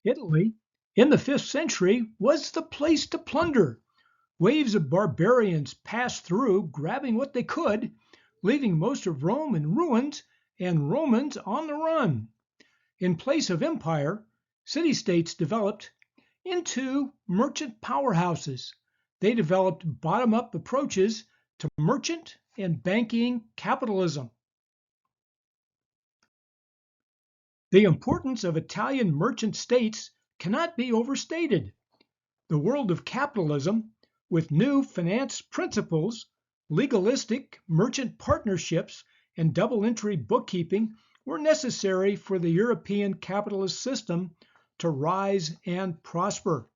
Italy, in the 5th century, was the place to plunder. Waves of barbarians passed through, grabbing what they could, leaving most of Rome in ruins and Romans on the run. In place of empire, city-states developed into merchant powerhouses. They developed bottom-up approaches to merchant and banking capitalism. The importance of Italian merchant states cannot be overstated. The world of capitalism, with new finance principles, legalistic merchant partnerships, and double-entry bookkeeping, were necessary for the European capitalist system to rise and prosper.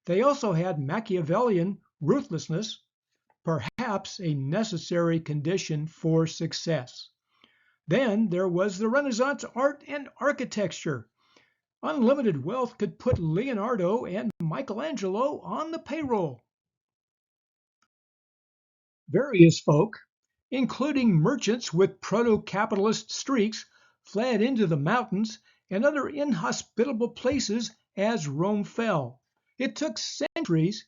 They also had Machiavellian ruthlessness, perhaps a necessary condition for success. Then there was the Renaissance art and architecture. Unlimited wealth could put Leonardo and Michelangelo on the payroll. Various folk, including merchants with proto-capitalist streaks, fled into the mountains and other inhospitable places as Rome fell. It took centuries,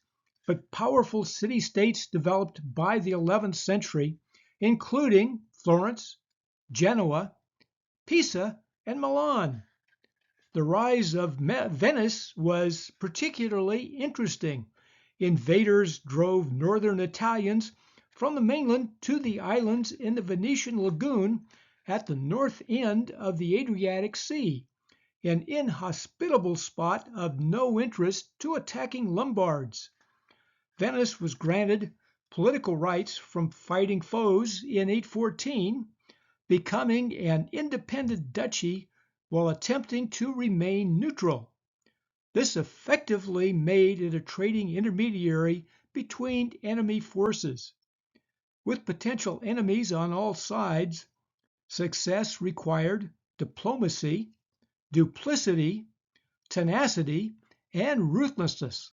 but powerful city-states developed by the 11th century, including Florence, Genoa, Pisa, and Milan. The rise of Venice was particularly interesting. Invaders drove northern Italians from the mainland to the islands in the Venetian lagoon at the north end of the Adriatic Sea, an inhospitable spot of no interest to attacking Lombards. Venice was granted political rights from fighting foes in 814, becoming an independent duchy while attempting to remain neutral. This effectively made it a trading intermediary between enemy forces. With potential enemies on all sides, success required diplomacy, duplicity, tenacity, and ruthlessness.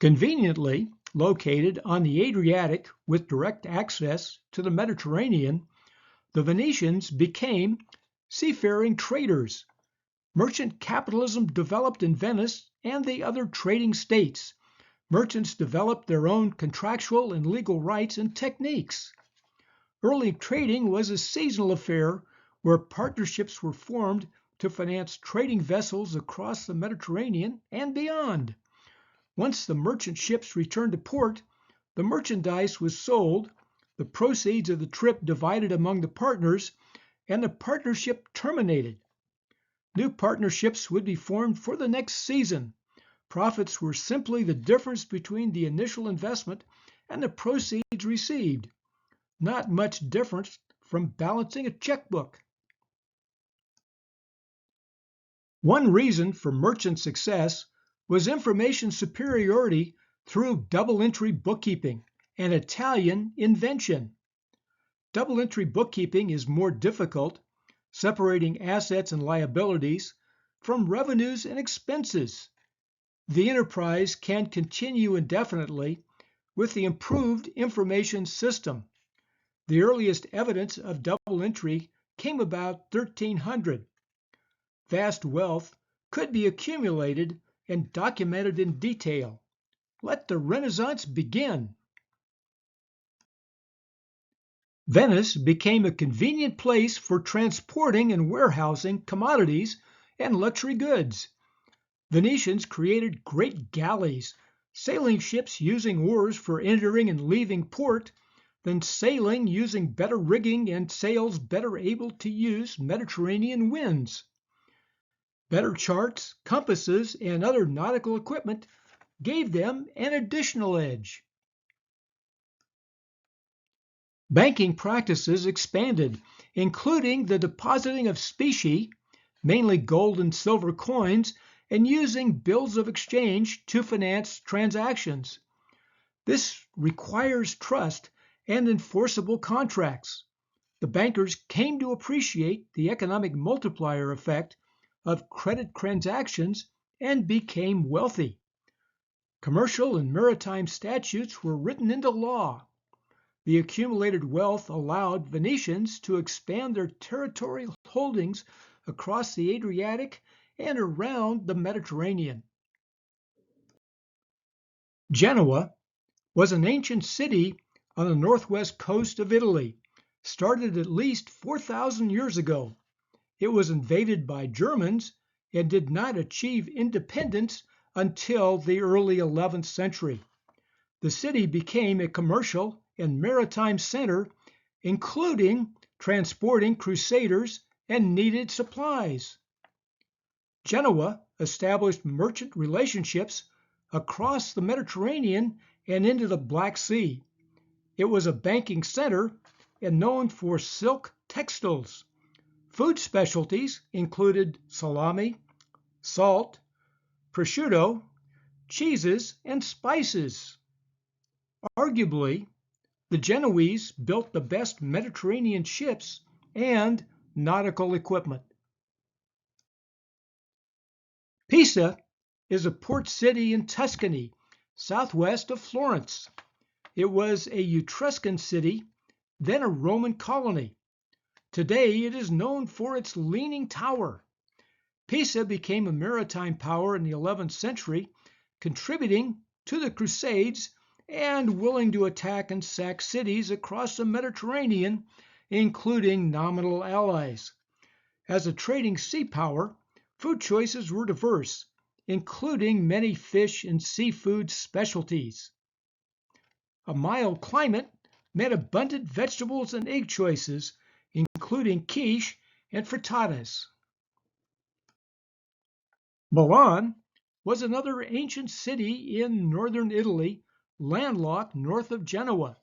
Conveniently located on the Adriatic with direct access to the Mediterranean, the Venetians became seafaring traders. Merchant capitalism developed in Venice and the other trading states. Merchants developed their own contractual and legal rights and techniques. Early trading was a seasonal affair where partnerships were formed to finance trading vessels across the Mediterranean and beyond. Once the merchant ships returned to port, the merchandise was sold, the proceeds of the trip divided among the partners, and the partnership terminated. New partnerships would be formed for the next season. Profits were simply the difference between the initial investment and the proceeds received. Not much different from balancing a checkbook. One reason for merchant success was information superiority through double-entry bookkeeping, an Italian invention. Double-entry bookkeeping is more difficult, separating assets and liabilities from revenues and expenses. The enterprise can continue indefinitely with the improved information system. The earliest evidence of double entry came about 1300. Vast wealth could be accumulated and documented in detail. Let the Renaissance begin. Venice became a convenient place for transporting and warehousing commodities and luxury goods. Venetians created great galleys, sailing ships using oars for entering and leaving port, then sailing using better rigging and sails better able to use Mediterranean winds. Better charts, compasses, and other nautical equipment gave them an additional edge. Banking practices expanded, including the depositing of specie, mainly gold and silver coins, and using bills of exchange to finance transactions. This requires trust and enforceable contracts. The bankers came to appreciate the economic multiplier effect of credit transactions and became wealthy. Commercial and maritime statutes were written into law. The accumulated wealth allowed Venetians to expand their territorial holdings across the Adriatic and around the Mediterranean. Genoa was an ancient city on the northwest coast of Italy, started at least 4,000 years ago. It was invaded by Germans and did not achieve independence until the early 11th century. The city became a commercial and maritime center, including transporting crusaders and needed supplies. Genoa established merchant relationships across the Mediterranean and into the Black Sea. It was a banking center and known for silk textiles. Food specialties included salami, salt, prosciutto, cheeses, and spices. Arguably, the Genoese built the best Mediterranean ships and nautical equipment. Pisa is a port city in Tuscany, southwest of Florence. It was a Etruscan city, then a Roman colony. Today it is known for its leaning tower. Pisa became a maritime power in the 11th century, contributing to the Crusades and willing to attack and sack cities across the Mediterranean, including nominal allies. As a trading sea power, food choices were diverse, including many fish and seafood specialties. A mild climate meant abundant vegetables and egg choices, including quiche and frittatas. Milan was another ancient city in northern Italy, landlocked north of Genoa.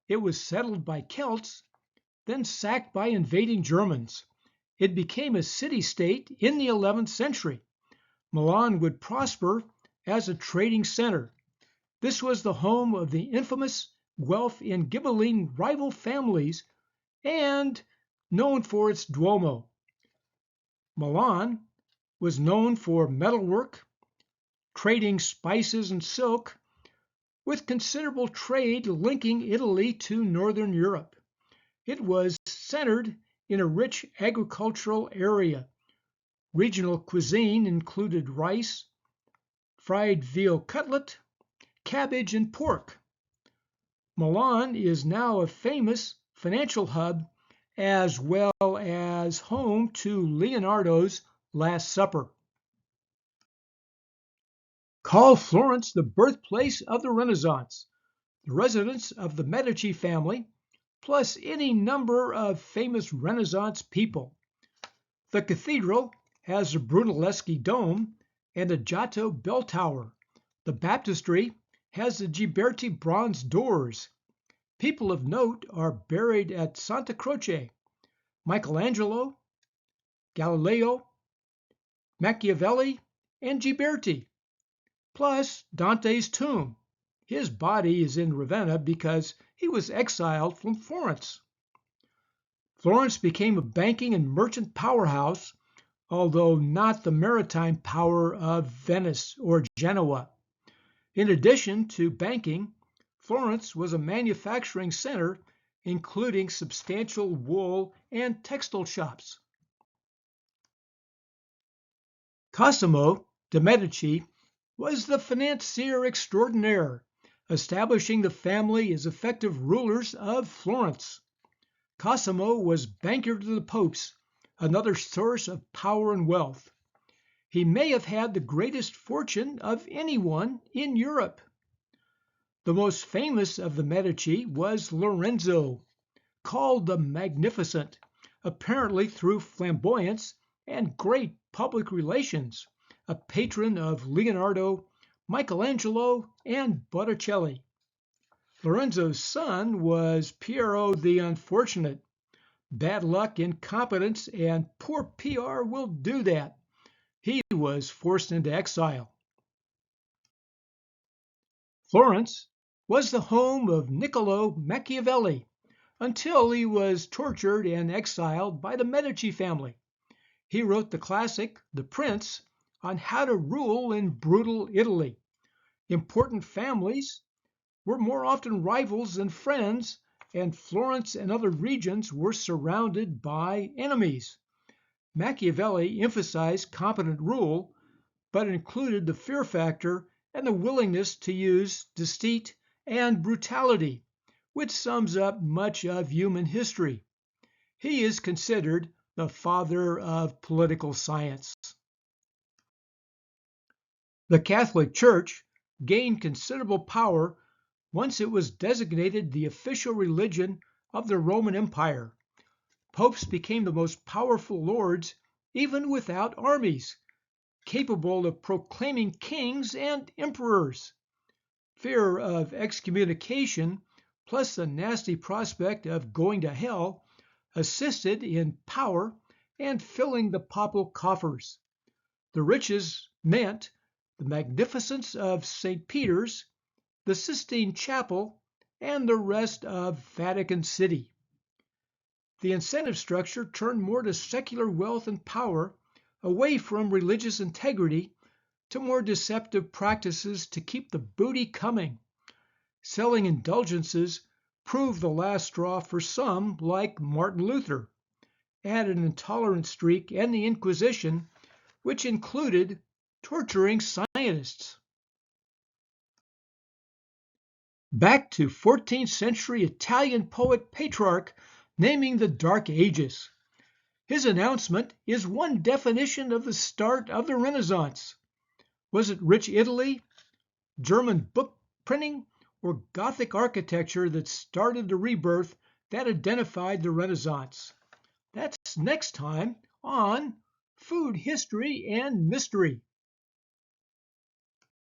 It was settled by Celts, then sacked by invading Germans. It became a city-state in the 11th century. Milan would prosper as a trading center. This was the home of the infamous Guelph and Ghibelline rival families and known for its Duomo. Milan was known for metalwork, trading spices and silk, with considerable trade linking Italy to northern Europe. It was centered in a rich agricultural area. Regional cuisine included rice, fried veal cutlet, cabbage, and pork. Milan is now a famous financial hub as well as home to Leonardo's Last Supper. Call Florence the birthplace of the Renaissance, the residence of the Medici family, plus any number of famous Renaissance people. The cathedral has a Brunelleschi dome and a Giotto bell tower. The baptistry has the Ghiberti bronze doors. People of note are buried at Santa Croce: Michelangelo, Galileo, Machiavelli, and Ghiberti, plus Dante's tomb. His body is in Ravenna because he was exiled from Florence. Florence became a banking and merchant powerhouse, although not the maritime power of Venice or Genoa. In addition to banking, Florence was a manufacturing center, including substantial wool and textile shops. Cosimo de' Medici was the financier extraordinaire, establishing the family as effective rulers of Florence. Cosimo was banker to the popes, another source of power and wealth. He may have had the greatest fortune of anyone in Europe. The most famous of the Medici was Lorenzo, called the Magnificent, apparently through flamboyance and great public relations, a patron of Leonardo, Michelangelo, and Botticelli. Lorenzo's son was Piero the Unfortunate. Bad luck, incompetence, and poor PR will do that. He was forced into exile. Florence was the home of Niccolo Machiavelli until he was tortured and exiled by the Medici family. He wrote the classic The Prince on how to rule in brutal Italy. Important families were more often rivals than friends, and Florence and other regions were surrounded by enemies. Machiavelli emphasized competent rule, but included the fear factor and the willingness to use deceit and brutality, which sums up much of human history. He is considered the father of political science. The Catholic Church gained considerable power once it was designated the official religion of the Roman Empire. Popes became the most powerful lords even without armies, capable of proclaiming kings and emperors. Fear of excommunication, plus the nasty prospect of going to hell, assisted in power and filling the papal coffers. The riches meant the magnificence of St. Peter's, the Sistine Chapel, and the rest of Vatican City. The incentive structure turned more to secular wealth and power, away from religious integrity, to more deceptive practices to keep the booty coming. Selling indulgences proved the last straw for some, like Martin Luther. Add an intolerant streak and the Inquisition, which included torturing scientists. Back to 14th century Italian poet Petrarch naming the Dark Ages. His announcement is one definition of the start of the Renaissance. Was it rich Italy, German book printing, or Gothic architecture that started the rebirth that identified the Renaissance? That's next time on Food History and Mystery.